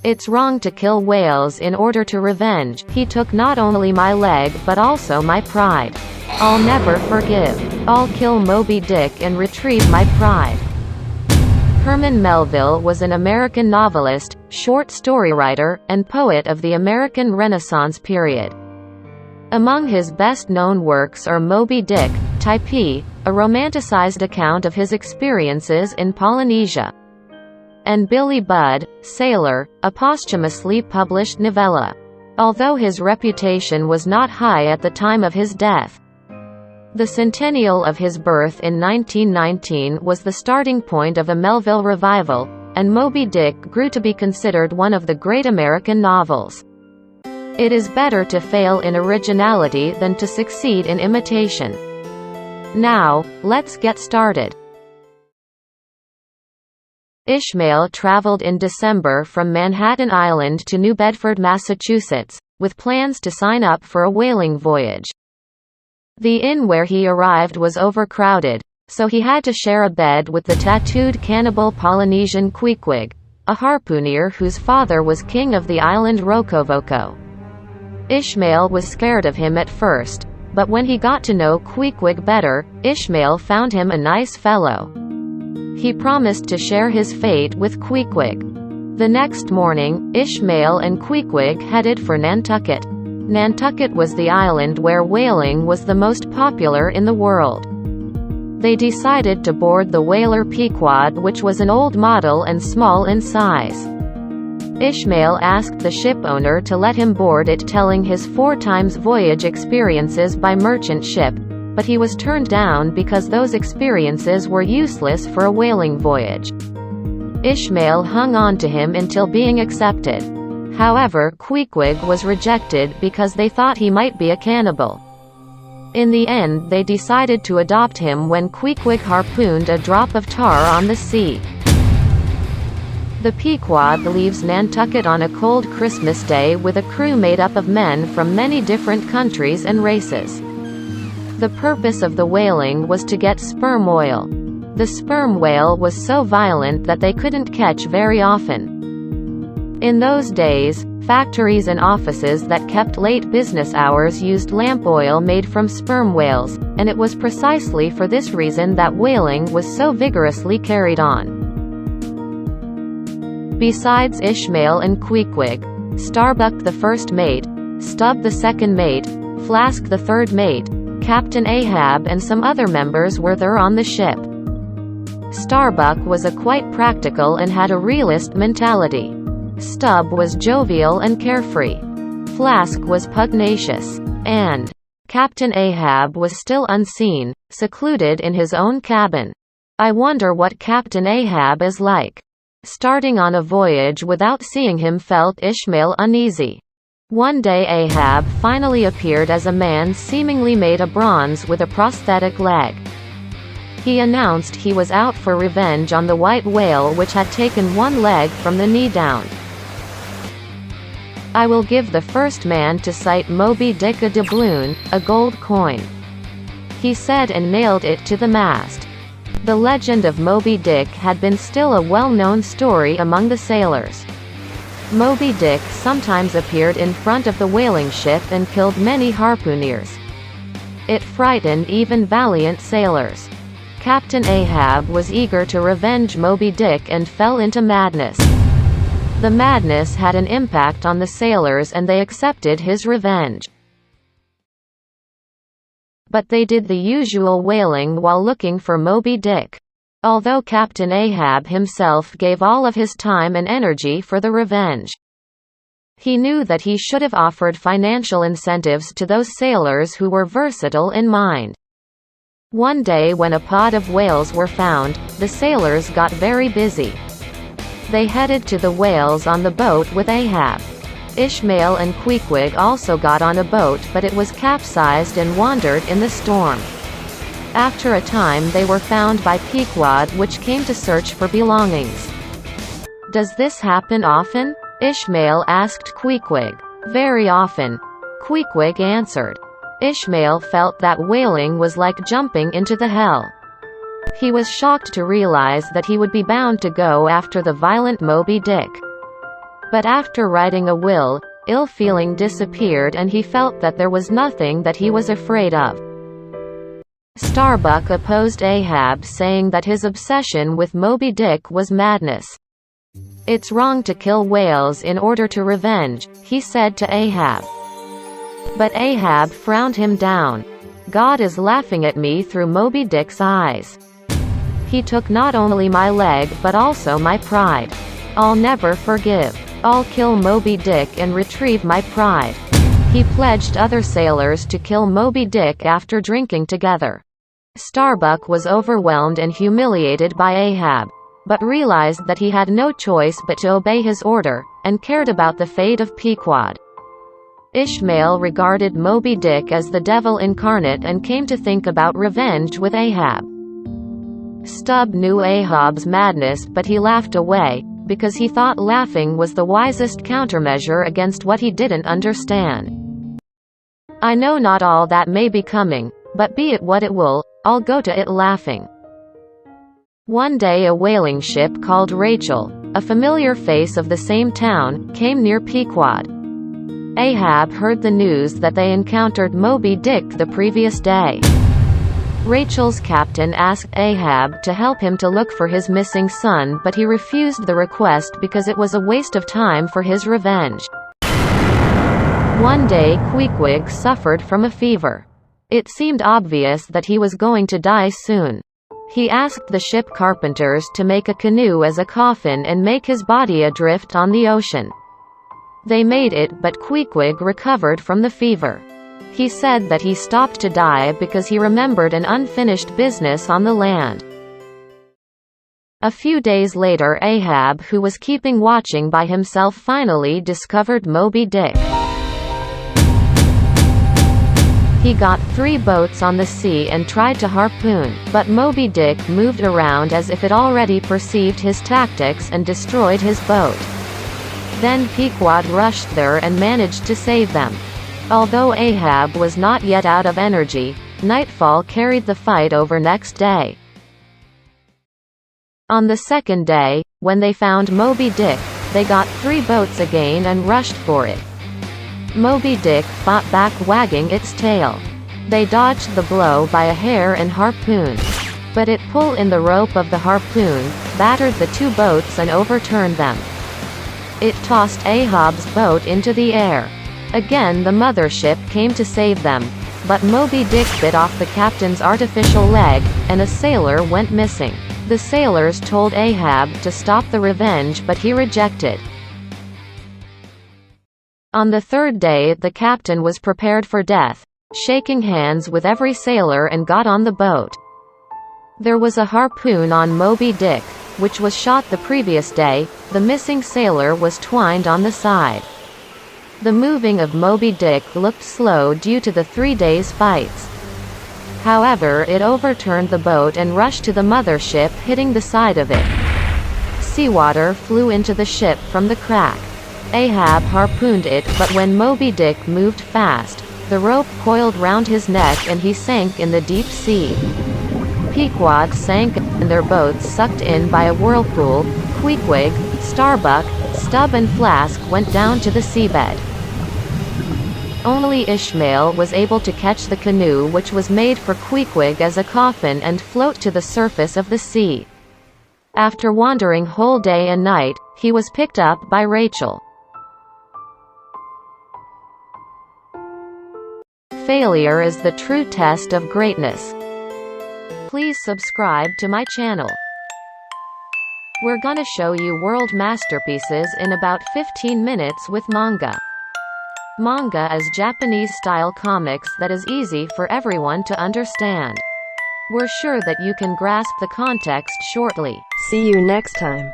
It's wrong to kill whales in order to revenge. He took not only my leg but also my pride. I'll never forgive. I'll kill Moby Dick and retrieve my pride." Herman Melville was an American novelist, short story writer, and poet of the American Renaissance period. Among his best-known works are Moby Dick, Typee, a romanticized account of his experiences in Polynesia, and Billy Budd, Sailor, a posthumously published novella. Although his reputation was not high at the time of his death. The centennial of his birth in 1919 was the starting point of a Melville revival, and Moby Dick grew to be considered one of the great American novels. It is better to fail in originality than to succeed in imitation. Now, let's get started. Ishmael traveled in December from Manhattan Island to New Bedford, Massachusetts, with plans to sign up for a whaling voyage. The inn where he arrived was overcrowded, so he had to share a bed with the tattooed cannibal Polynesian Queequeg, a harpooner whose father was king of the island Rokovoko. Ishmael was scared of him at first, but when he got to know Queequeg better, Ishmael found him a nice fellow. He promised to share his fate with Queequeg. The next morning, Ishmael and Queequeg headed for Nantucket. Nantucket was the island where whaling was the most popular in the world. They decided to board the whaler Pequod, which was an old model and small in size. Ishmael asked the ship owner to let him board it, telling his 4 times voyage experiences by merchant ship, but he was turned down because those experiences were useless for a whaling voyage. Ishmael hung on to him until being accepted. However, Queequeg was rejected because they thought he might be a cannibal. In the end, they decided to adopt him when Queequeg harpooned a drop of tar on the sea. The Pequod leaves Nantucket on a cold Christmas day with a crew made up of men from many different countries and races. The purpose of the whaling was to get sperm oil. The sperm whale was so violent that they couldn't catch very often. In those days, factories and offices that kept late business hours used lamp oil made from sperm whales, and it was precisely for this reason that whaling was so vigorously carried on. Besides Ishmael and Queequeg, Starbuck the first mate, Stubb the second mate, Flask the third mate, Captain Ahab and some other members were there on the ship. Starbuck was a quite practical and had a realist mentality. Stubb was jovial and carefree. Flask was pugnacious. And Captain Ahab was still unseen, secluded in his own cabin. I wonder what Captain Ahab is like. Starting on a voyage without seeing him felt Ishmael uneasy. One day Ahab finally appeared as a man seemingly made of bronze with a prosthetic leg. He announced he was out for revenge on the white whale which had taken one leg from the knee down. "I will give the first man to sight Moby Dick a doubloon, a gold coin," he said, and nailed it to the mast. The legend of Moby Dick had been still a well-known story among the sailors. Moby Dick sometimes appeared in front of the whaling ship and killed many harpooneers. It frightened even valiant sailors. Captain Ahab was eager to revenge Moby Dick and fell into madness. The madness had an impact on the sailors and they accepted his revenge. But they did the usual whaling while looking for Moby Dick. Although Captain Ahab himself gave all of his time and energy for the revenge, he knew that he should have offered financial incentives to those sailors who were versatile in mind. One day when a pod of whales were found, the sailors got very busy. They headed to the whales on the boat with Ahab. Ishmael and Queequeg also got on a boat, but it was capsized and wandered in the storm. After a time they were found by Pequod, which came to search for belongings. "Does this happen often?" Ishmael asked Queequeg. "Very often," Queequeg answered. Ishmael felt that whaling was like jumping into the hell. He was shocked to realize that he would be bound to go after the violent Moby Dick. But after writing a will, ill feeling disappeared and he felt that there was nothing that he was afraid of. Starbuck opposed Ahab, saying that his obsession with Moby Dick was madness. "It's wrong to kill whales in order to revenge," he said to Ahab. But Ahab frowned him down. "God is laughing at me through Moby Dick's eyes. He took not only my leg but also my pride. I'll never forgive. I'll kill Moby Dick and retrieve my pride." He pledged other sailors to kill Moby Dick after drinking together. Starbuck was overwhelmed and humiliated by Ahab, but realized that he had no choice but to obey his order, and cared about the fate of Pequod. Ishmael regarded Moby Dick as the devil incarnate and came to think about revenge with Ahab. Stubb knew Ahab's madness, but he laughed away, because he thought laughing was the wisest countermeasure against what he didn't understand. "I know not all that may be coming, but be it what it will, I'll go to it laughing." One day a whaling ship called Rachel, a familiar face of the same town, came near Pequod. Ahab heard the news that they encountered Moby Dick the previous day. Rachel's captain asked Ahab to help him to look for his missing son, but he refused the request because it was a waste of time for his revenge. One day Queequeg suffered from a fever. It seemed obvious that he was going to die soon. He asked the ship carpenters to make a canoe as a coffin and make his body adrift on the ocean. They made it, but Queequeg recovered from the fever. He said that he stopped to die because he remembered an unfinished business on the land. A few days later Ahab, who was keeping watching by himself, finally discovered Moby Dick. He got 3 boats on the sea and tried to harpoon, but Moby Dick moved around as if it already perceived his tactics and destroyed his boat. Then Pequod rushed there and managed to save them. Although Ahab was not yet out of energy, nightfall carried the fight over next day. On the second day, when they found Moby Dick, they got 3 boats again and rushed for it. Moby Dick fought back, wagging its tail. They dodged the blow by a hair and harpoon. But it pulled in the rope of the harpoon, battered the 2 boats and overturned them. It tossed Ahab's boat into the air. Again the mothership came to save them, but Moby Dick bit off the captain's artificial leg, and a sailor went missing. The sailors told Ahab to stop the revenge, but he rejected. On the third day the captain was prepared for death, shaking hands with every sailor, and got on the boat. There was a harpoon on Moby Dick, which was shot the previous day. The missing sailor was twined on the side. The moving of Moby Dick looked slow due to the 3 days' fights. However, it overturned the boat and rushed to the mothership, hitting the side of it. Seawater flew into the ship from the crack. Ahab harpooned it, but when Moby Dick moved fast, the rope coiled round his neck and he sank in the deep sea. Pequod sank, and their boats sucked in by a whirlpool. Queequeg, Starbuck, Stubb and Flask went down to the seabed. Only Ishmael was able to catch the canoe, which was made for Queequeg as a coffin, and float to the surface of the sea. After wandering whole day and night, he was picked up by Rachel. Failure is the true test of greatness. Please subscribe to my channel. We're gonna show you world masterpieces in about 15 minutes with manga. Manga is Japanese-style comics that is easy for everyone to understand. We're sure that you can grasp the context shortly. See you next time.